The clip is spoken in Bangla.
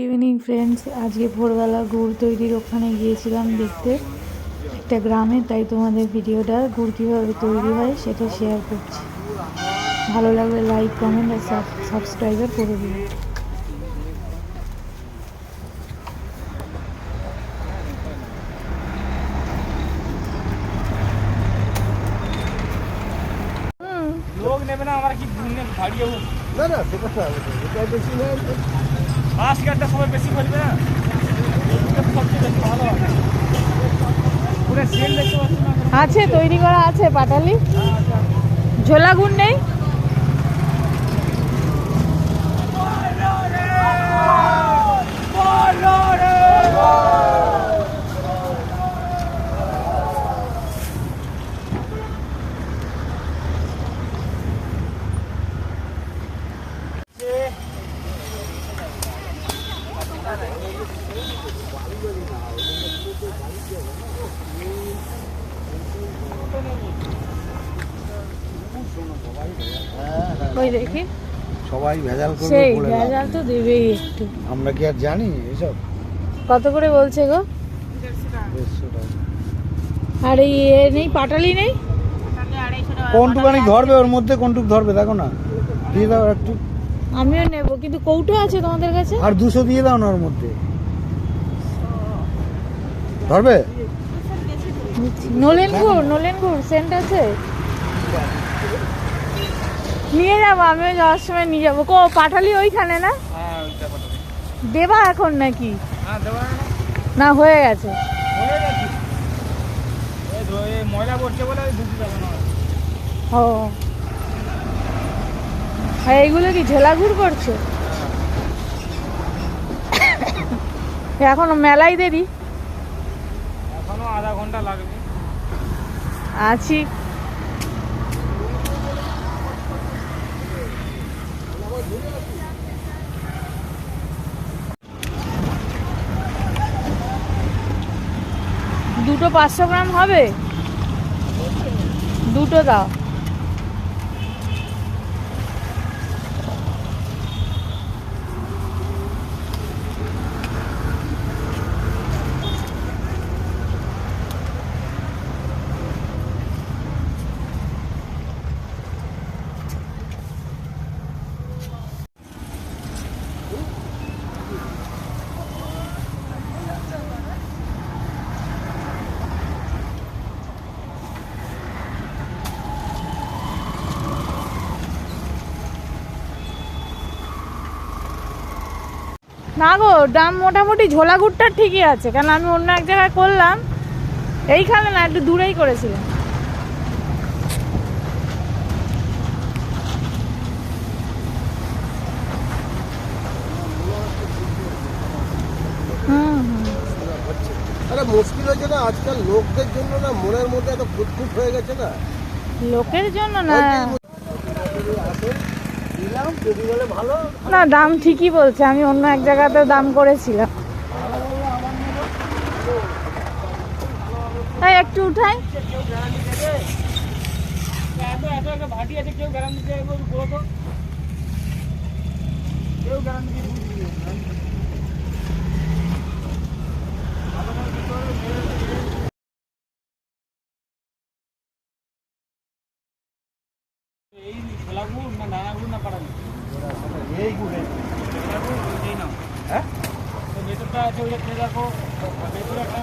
ইভিনিং ফ্রেন্ডস, আজকে ভোরবেলা গুড় তৈরির ওখানে গিয়েছিলাম দেখতে একটা গ্রামে, তাই তোমাদের ভিডিওটা গুড় কীভাবে তৈরি হয় সেটা শেয়ার করছি। ভালো লাগলে লাইক, কমেন্ট আর সাবস্ক্রাইবার করে দিও। लोग नेबे ना हमारा की घूमने गाड़ी हो ना ना से কথা এটা বেশি না পাঁচ কাটা সবাই বেশি করবে না সবচেয়ে বেশি ভালো পুরো সেল দেখতে পাচ্ছ না আছে তৈরি করা আছে পাটালি ঝোলা গুড় নেই ওই দেখি সবাই ভেজাল করবে সেই বলে ভেজাল তো দেবেই একটু। আমরা কি আর জানি এসব? কত করে বলছে গো? 150 টাকা। আর এই নেই পাটালি নেই? কোনটুকানি ধরবে ওর মধ্যে, কোনটুক ধরবে দেখো না, দিয়ে দাও একটু। আমিও নেব, কিন্তু কৌটো আছে তোমাদের কাছে? আর 200 দিয়ে দাও না ওর মধ্যে, ধরবে? নলেন গুড় সেন্ট আছে? নিয়ে যাবো, আমিও যাওয়ার সময় নিয়ে যাবো। কো পাঠালি ওইখানে না? হ্যাঁ ওইটা পাঠাবে। দেবা এখন নাকি? হ্যাঁ দেবা না হয়ে গেছে? হয়ে গেছে। এই ময়লা পড়ছে বলে দুধ যাবে না। ও আর এইগুলো কি ঝোলা গুড় করছো? এখনো মেলাই দেরি, এখনো আধা ঘন্টা লাগবে। আছি। দুটো 500 গ্রাম হবে? দুটো দাও। না গো, দাম মোটামুটি ঝোলা গুড়টা ঠিকই আছে, কারণ আমি অন্য এক জায়গায় করলাম, এইখানে না, একটু দূরেই করেছিলাম। আরে মুশকিল হয়েছে না আজকাল লোকদের জন্য, না মনের মধ্যে এত ফুটফুট হয়ে গেছে না, লোকের জন্য না। দিলাম যদি বলে ভালো। না দাম ঠিকই বলছে, আমি অন্য এক জায়গাতে দাম করেছিলাম। তাই একটু উঠাই। ভাটি আছে, কেউ গ্যারান্টি দেবে বলো তো? কেউ গ্যারান্টি দিবে? এই ছোলা গুড় না দানা গুড় না পাড়া এই গুড়ে এই নাও। হ্যাঁ ভেতরটা আছে, ওইটা খেয়ে দেখো, ভেতরে একটা